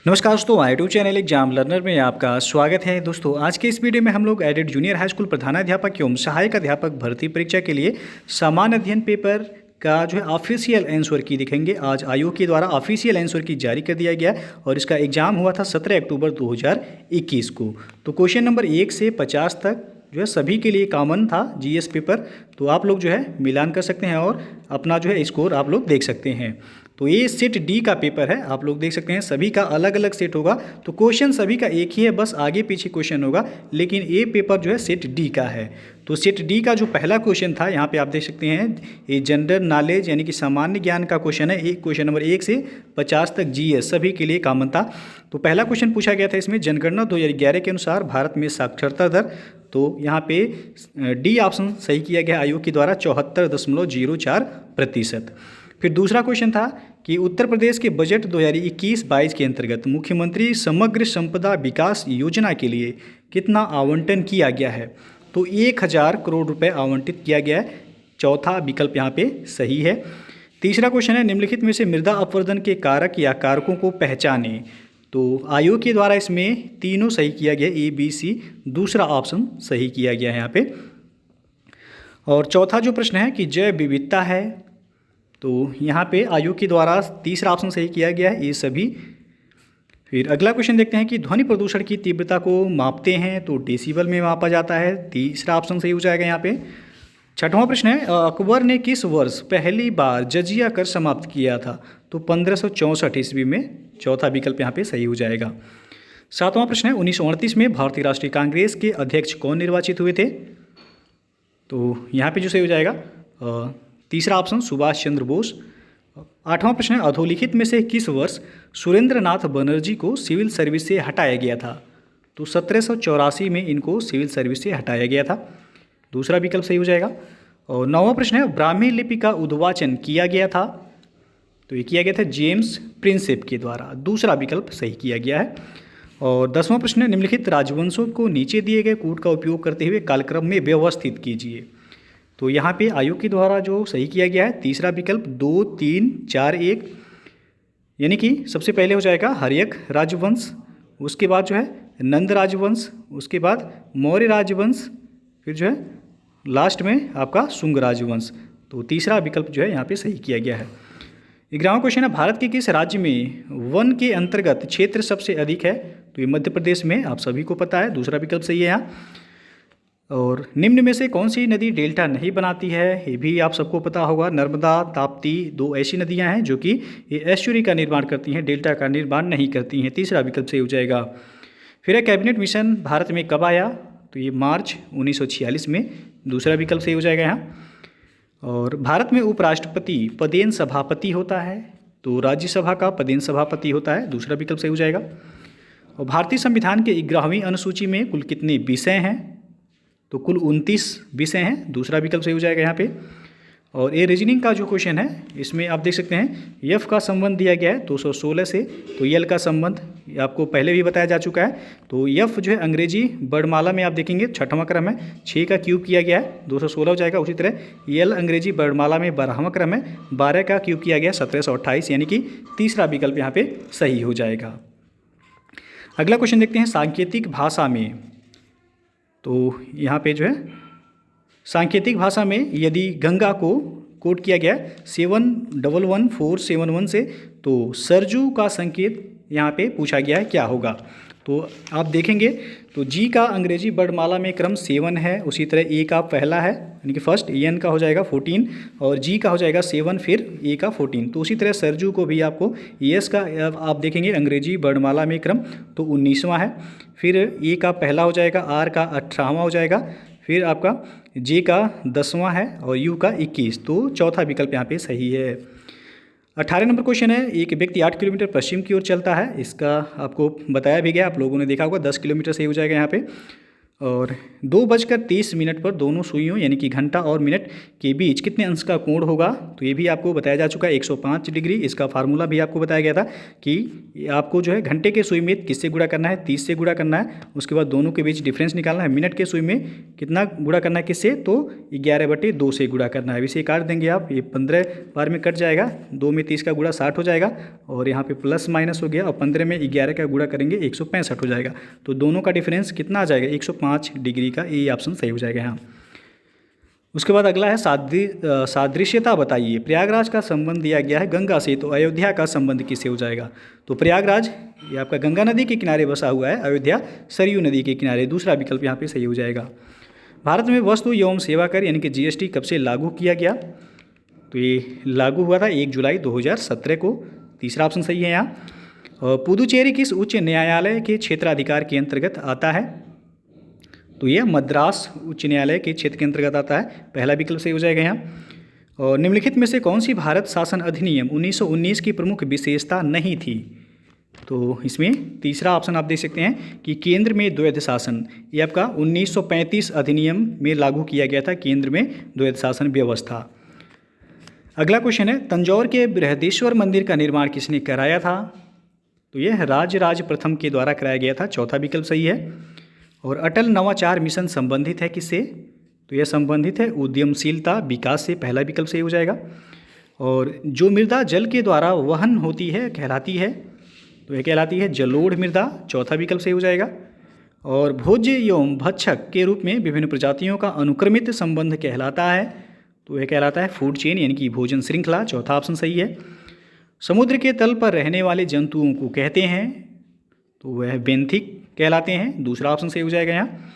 नमस्कार दोस्तों, YouTube channel exam learner में आपका स्वागत है। दोस्तों आज के इस वीडियो में हम लोग एडेड जूनियर हाई स्कूल प्रधानाध्यापक एवं सहायक अध्यापक भर्ती परीक्षा के लिए सामान्य अध्ययन पेपर का जो है ऑफिशियल आंसर की दिखेंगे। आज आयोग के द्वारा ऑफिशियल आंसर की जारी कर दिया गया और इसका एग्जाम हुआ था 17 अक्टूबर 2021 को। तो क्वेश्चन नंबर 1 से 50 तक जो है सभी के लिए कॉमन था जीएस पेपर। तो आप लोग जो है मिलान कर सकते हैं और अपना जो है स्कोर आप लोग देख सकते हैं। तो ये सेट डी का पेपर है, आप लोग देख सकते हैं सभी का अलग अलग सेट होगा। तो क्वेश्चन सभी का एक ही है, बस आगे पीछे क्वेश्चन होगा, लेकिन ये पेपर जो है सेट डी का है। तो सेट डी का जो पहला क्वेश्चन था यहाँ पे आप देख सकते हैं, ये जनरल नॉलेज यानी कि सामान्य ज्ञान का क्वेश्चन है। एक क्वेश्चन नंबर 1 से 50 तक जीएस सभी के लिए कॉमन था। तो पहला क्वेश्चन पूछा गया था इसमें, जनगणना 2011 के अनुसार भारत में साक्षरता दर, तो यहाँ पे डी ऑप्शन सही किया गया आयोग के द्वारा 74.04%। फिर दूसरा क्वेश्चन था कि उत्तर प्रदेश के बजट 2021-22 के अंतर्गत मुख्यमंत्री समग्र संपदा विकास योजना के लिए कितना आवंटन किया गया है। तो 1000 करोड़ रुपए आवंटित किया गया है। चौथा विकल्प यहाँ पे सही है। तीसरा क्वेश्चन है, निम्नलिखित में से मृदा अपवर्तन के कारक या कारकों को पहचानें। तो आयोग के द्वारा इसमें तीनों सही किया गया, ए बी सी, दूसरा ऑप्शन सही किया गया है यहाँ पे। और चौथा जो प्रश्न है कि जैव विविधता है, तो यहाँ पे आयोग के द्वारा तीसरा ऑप्शन सही किया गया है, ये सभी। फिर अगला क्वेश्चन देखते हैं कि ध्वनि प्रदूषण की तीव्रता को मापते हैं तो डेसिबल में मापा जाता है, तीसरा ऑप्शन सही हो जाएगा यहाँ पे। छठवां प्रश्न है, अकबर ने किस वर्ष पहली बार जजिया कर समाप्त किया था। तो 1564 ईस्वी में, चौथा विकल्प यहाँ पे सही हो जाएगा। सातवां प्रश्न है, 1938 में भारतीय राष्ट्रीय कांग्रेस के अध्यक्ष कौन निर्वाचित हुए थे। तो यहाँ पे जो सही हो जाएगा तीसरा ऑप्शन सुभाष चंद्र बोस। आठवां प्रश्न है, अधोलिखित में से किस वर्ष सुरेंद्र नाथ बनर्जी को सिविल सर्विस से हटाया गया था। तो 1784 में इनको सिविल सर्विस से हटाया गया था, दूसरा विकल्प सही हो जाएगा। और नौवां प्रश्न है, ब्राह्मी लिपि का उद्वाचन किया गया था। तो ये किया गया था जेम्स प्रिंसेप के द्वारा, दूसरा विकल्प सही किया गया है। और 10वां प्रश्न है, निम्नलिखित राजवंशों को नीचे दिए गए कूट का उपयोग करते हुए कालक्रम में व्यवस्थित कीजिए। तो यहाँ पे आयोग के द्वारा जो सही किया गया है तीसरा विकल्प 2, 3, 4, 1, यानी कि सबसे पहले हो जाएगा हर्यक राजवंश, उसके बाद जो है नंद राजवंश, उसके बाद मौर्य राजवंश, फिर जो है लास्ट में आपका शुंग राजवंश। तो तीसरा विकल्प जो है यहाँ पे सही किया गया है। 11वां क्वेश्चन है, भारत के किस राज्य में वन के अंतर्गत क्षेत्र सबसे अधिक है। तो ये मध्य प्रदेश में, आप सभी को पता है, दूसरा विकल्प सही है यहाँ। और निम्न में से कौन सी नदी डेल्टा नहीं बनाती है, ये भी आप सबको पता होगा। नर्मदा, ताप्ती, दो ऐसी नदियां हैं जो कि ये एस्चुरी का निर्माण करती हैं, डेल्टा का निर्माण नहीं करती हैं, तीसरा विकल्प सही हो जाएगा। फिर है, कैबिनेट मिशन भारत में कब आया। तो ये मार्च 1946 में, दूसरा विकल्प सही हो जाएगा यहाँ। और भारत में उपराष्ट्रपति पदेन सभापति होता है, तो राज्यसभा का पदेन सभापति होता है, दूसरा विकल्प सही हो जाएगा। और भारतीय संविधान के 11वीं अनुसूची में कुल कितने विषय हैं। तो कुल 29 विषय हैं, दूसरा विकल्प सही हो जाएगा यहाँ पे। और ये रीजनिंग का जो क्वेश्चन है इसमें आप देख सकते हैं, एफ का संबंध दिया गया है 216 से, तो एल का संबंध आपको पहले भी बताया जा चुका है। तो एफ जो है अंग्रेजी वर्णमाला में आप देखेंगे 6वां क्रम है, 6 का क्यूब किया गया है 216 हो जाएगा। उसी तरह एल अंग्रेजी वर्णमाला में 12वां क्रम है, 12 का क्यूब किया गया 1728, यानी कि तीसरा विकल्प यहाँ पे सही हो जाएगा। अगला क्वेश्चन देखते हैं, सांकेतिक भाषा में। तो यहाँ पे जो है सांकेतिक भाषा में यदि गंगा को कोट किया गया 711471 से, तो सरजू का संकेत यहाँ पे पूछा गया है क्या होगा। तो आप देखेंगे तो जी का अंग्रेजी वर्णमाला में क्रम 7 है, उसी तरह ए का पहला है यानी कि फर्स्ट, एन का हो जाएगा 14 और जी का हो जाएगा 7, फिर ए का 14। तो उसी तरह सरजू को भी आपको एस का आप देखेंगे अंग्रेजी वर्णमाला में क्रम तो 19वां है, फिर ए का पहला हो जाएगा, आर का 18वां हो जाएगा, फिर आपका जे का 10वां है और यू का 21। तो चौथा विकल्प यहाँ पे सही है। 18 नंबर क्वेश्चन है, एक व्यक्ति 8 किलोमीटर पश्चिम की ओर चलता है, इसका आपको बताया भी गया, आप लोगों ने देखा होगा, 10 किलोमीटर सही हो जाएगा यहाँ पे। और 2:30 पर दोनों सुइयों यानी कि घंटा और मिनट के बीच कितने अंश का कोण होगा, तो ये भी आपको बताया जा चुका है 105 डिग्री। इसका फार्मूला भी आपको बताया गया था कि आपको जो है घंटे के सुई में किससे गुणा करना है, 30 से गुणा करना है, उसके बाद दोनों के बीच डिफरेंस निकालना है। मिनट के सुई में कितना गुणा करना है किससे, तो 11/2 से गुणा करना है। इसे काट देंगे आप, ये 15 बार में कट जाएगा, 2 में 30 का गुणा 60 हो जाएगा और यहाँ पे प्लस माइनस हो गया और 15 में 11 का गुणा करेंगे 165 हो जाएगा। तो दोनों का डिफरेंस कितना आ जाएगा, 105 डिग्री का। ये ऑप्शन सही हो जाएगा यहाँ। उसके बाद अगला है सादृश्यता बताइए। प्रयागराज का संबंध दिया गया है गंगा से, तो अयोध्या का संबंध किससे हो जाएगा। तो प्रयागराज ये आपका गंगा नदी के किनारे बसा हुआ है, अयोध्या सरयू नदी के किनारे। दूसरा विकल्प यहाँ पे सही हो जाएगा। भारत में वस्तु एवं सेवा कर यानी कि जीएसटी कब से लागू किया गया, तो ये लागू हुआ था 1 जुलाई 2017 को। तीसरा ऑप्शन सही है यहाँ। और पुदुचेरी किस उच्च न्यायालय के क्षेत्राधिकार के अंतर्गत आता है, तो यह मद्रास उच्च न्यायालय के क्षेत्र के अंतर्गत आता है। पहला विकल्प सही हो जाएगा यहाँ। और निम्नलिखित में से कौन सी भारत शासन अधिनियम 1919 की प्रमुख विशेषता नहीं थी, तो इसमें तीसरा ऑप्शन आप देख सकते हैं कि केंद्र में द्वैध शासन। ये आपका 1935 अधिनियम में लागू किया गया था, केंद्र में द्वैध शासन व्यवस्था। अगला क्वेश्चन है तंजौर के बृहदेश्वर मंदिर का निर्माण किसने कराया था, तो यह राजराज प्रथम के द्वारा कराया गया था। चौथा विकल्प सही है। और अटल नवाचार मिशन संबंधित है किससे, तो यह संबंधित है उद्यमशीलता विकास से। पहला विकल्प सही हो जाएगा। और जो मृदा जल के द्वारा वहन होती है कहलाती है, तो यह कहलाती है जलोढ़ मृदा। चौथा विकल्प सही हो जाएगा। और भोज्य एवं भक्षक के रूप में विभिन्न प्रजातियों का अनुक्रमित संबंध कहलाता है, तो यह कहलाता है फूड चेन यानी कि भोजन श्रृंखला। चौथा ऑप्शन सही है। समुद्र के तल पर रहने वाले जंतुओं को कहते हैं, तो वह बेंथिक कहलाते हैं। दूसरा ऑप्शन सही हो जाएगा यहाँ।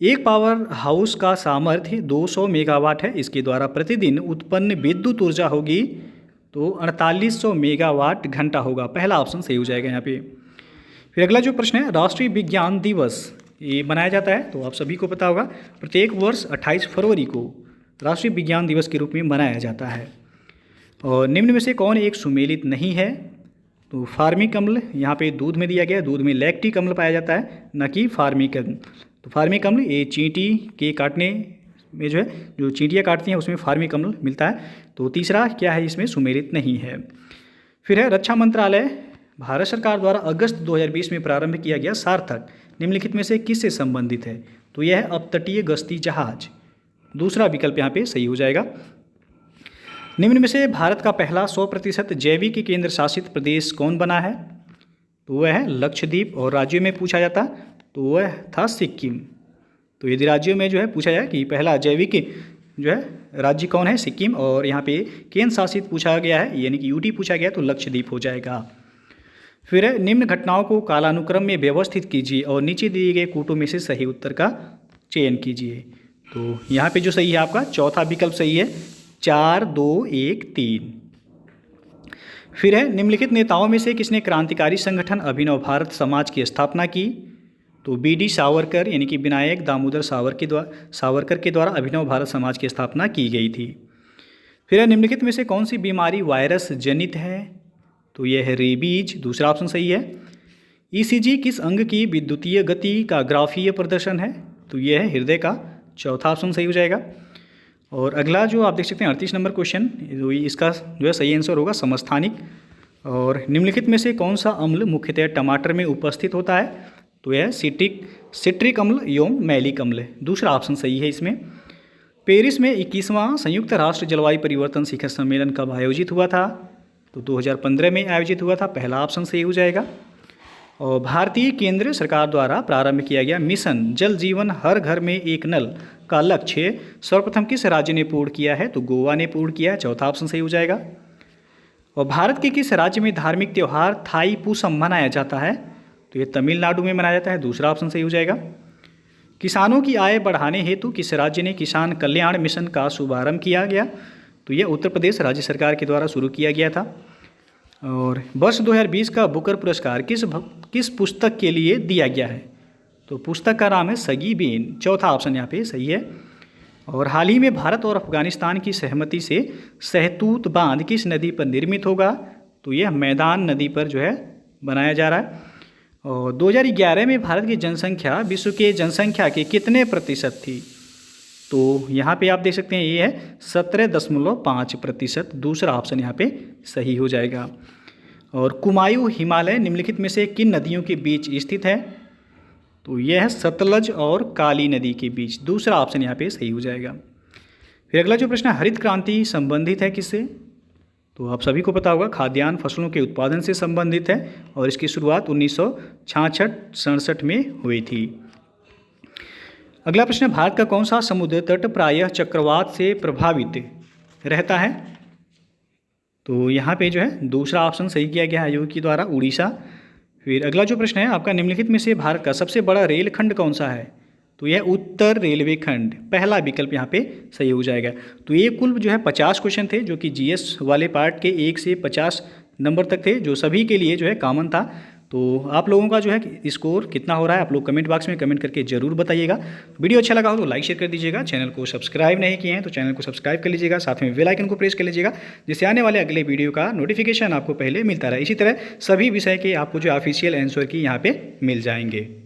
एक पावर हाउस का सामर्थ्य 200 मेगावाट है, इसके द्वारा प्रतिदिन उत्पन्न विद्युत ऊर्जा होगी तो 4800 मेगावाट घंटा होगा। पहला ऑप्शन सही हो जाएगा यहाँ पे। फिर अगला जो प्रश्न है, राष्ट्रीय विज्ञान दिवस ये मनाया जाता है, तो आप सभी को पता होगा प्रत्येक वर्ष 28 फरवरी को राष्ट्रीय विज्ञान दिवस के रूप में मनाया जाता है। और निम्न में से कौन एक सुमेलित नहीं है, तो फार्मिक अम्ल यहाँ पे दूध में दिया गया, दूध में लैक्टिक अम्ल पाया जाता है, न कि फार्मिक अम्ल। तो फार्मिक अम्ल ये चींटी के काटने में जो है, जो चींटियाँ काटती हैं उसमें फार्मिक अम्ल मिलता है। तो तीसरा क्या है, इसमें सुमेलित नहीं है। फिर है रक्षा मंत्रालय भारत सरकार द्वारा अगस्त 2020 में प्रारंभ किया गया सार्थक निम्नलिखित में से किससे संबंधित है, तो यह है अपतटीय गश्ती जहाज। दूसरा विकल्प यहाँ पे सही हो जाएगा। निम्न में से भारत का पहला 100% जैविक केंद्र शासित प्रदेश कौन बना है, तो वह है लक्षद्वीप। और राज्यों में पूछा जाता तो वह था सिक्किम। तो यदि राज्यों में जो है पूछा जाए कि पहला जैविक जो है राज्य कौन है, सिक्किम। और यहाँ पे केंद्र शासित पूछा गया है यानी कि यूटी पूछा गया तो लक्षद्वीप हो जाएगा। फिर है निम्न घटनाओं को कालानुक्रम में व्यवस्थित कीजिए और नीचे दिए गए कूटों में से सही उत्तर का चयन कीजिए। तो यहाँ पे जो सही है आपका चौथा विकल्प सही है, 4, 2, 1, 3। फिर है निम्नलिखित नेताओं में से किसने क्रांतिकारी संगठन अभिनव भारत समाज की स्थापना की, तो बीडी सावरकर यानी कि विनायक दामोदर सावरकर के द्वारा अभिनव भारत समाज की स्थापना की गई थी। फिर है निम्नलिखित में से कौन सी बीमारी वायरस जनित है, तो यह है रेबीज। दूसरा ऑप्शन सही है। ईसीजी किस अंग की विद्युतीय गति का ग्राफीय प्रदर्शन है, तो यह है हृदय का। चौथा ऑप्शन सही हो जाएगा। और अगला जो आप देख सकते हैं 38 नंबर क्वेश्चन, इसका जो है सही आंसर होगा समस्थानिक। और निम्नलिखित में से कौन सा अम्ल मुख्यतः टमाटर में उपस्थित होता है, तो यह सिट्रिक अम्ल एवं मैलिक अम्ल। दूसरा ऑप्शन सही है इसमें। पेरिस में 21वां संयुक्त राष्ट्र जलवायु परिवर्तन शिखर सम्मेलन कब आयोजित हुआ था, तो 2015 में आयोजित हुआ था। पहला ऑप्शन सही हो जाएगा। और भारतीय केंद्र सरकार द्वारा प्रारंभ किया गया मिशन जल जीवन हर घर में एक नल का लक्ष्य सर्वप्रथम किस राज्य ने पूर्ण किया है, तो गोवा ने पूर्ण किया है। चौथा ऑप्शन सही हो जाएगा। और भारत के किस राज्य में धार्मिक त्यौहार थाई पूसम मनाया जाता है, तो ये तमिलनाडु में मनाया जाता है। दूसरा ऑप्शन सही हो जाएगा। किसानों की आय बढ़ाने हेतु किस राज्य ने किसान कल्याण मिशन का शुभारंभ किया गया, तो यह उत्तर प्रदेश राज्य सरकार के द्वारा शुरू किया गया था। और वर्ष 2020 का बुकर पुरस्कार किस पुस्तक के लिए दिया गया है, तो पुस्तक का नाम है सगी बेन। चौथा ऑप्शन यहाँ पे सही है। और हाल ही में भारत और अफगानिस्तान की सहमति से सहतूत बांध किस नदी पर निर्मित होगा, तो यह मैदान नदी पर जो है बनाया जा रहा है। और 2011 में भारत की जनसंख्या विश्व के जनसंख्या के कितने प्रतिशत थी? तो यहाँ पे आप देख सकते हैं ये है 17.5%। दूसरा ऑप्शन यहाँ पे सही हो जाएगा। और कुमायूं हिमालय निम्नलिखित में से किन नदियों के बीच स्थित है? तो यह है सतलज और काली नदी के बीच। दूसरा ऑप्शन यहाँ पे सही हो जाएगा। फिर अगला जो प्रश्न है, हरित क्रांति संबंधित है किससे? तो आप सभी को पता होगा खाद्यान्न फसलों के उत्पादन से संबंधित है और इसकी शुरुआत 1966-67 में हुई थी। अगला प्रश्न है, भारत का कौन सा समुद्र तट प्रायः चक्रवात से प्रभावित रहता है? तो यहाँ पे जो है दूसरा ऑप्शन सही किया गया है आयोग के द्वारा, उड़ीसा। फिर अगला जो प्रश्न है आपका, निम्नलिखित में से भारत का सबसे बड़ा रेल खंड कौन सा है? तो यह उत्तर रेलवे खंड, पहला विकल्प यहाँ पे सही हो जाएगा। तो ये कुल जो है 50 क्वेश्चन थे जो कि जीएस वाले पार्ट के 1 से 50 नंबर तक थे, जो सभी के लिए जो है कॉमन था। तो आप लोगों का जो है स्कोर कितना हो रहा है आप लोग कमेंट बॉक्स में कमेंट करके ज़रूर बताइएगा। वीडियो अच्छा लगा हो तो लाइक शेयर कर दीजिएगा। चैनल को सब्सक्राइब नहीं किए हैं तो चैनल को सब्सक्राइब कर लीजिएगा, साथ में बेल आइकन को प्रेस कर लीजिएगा, जिससे आने वाले अगले वीडियो का नोटिफिकेशन आपको पहले मिलता रहे। इसी तरह सभी विषय के आपको जो ऑफिशियल आंसर की यहाँ पे मिल जाएंगे।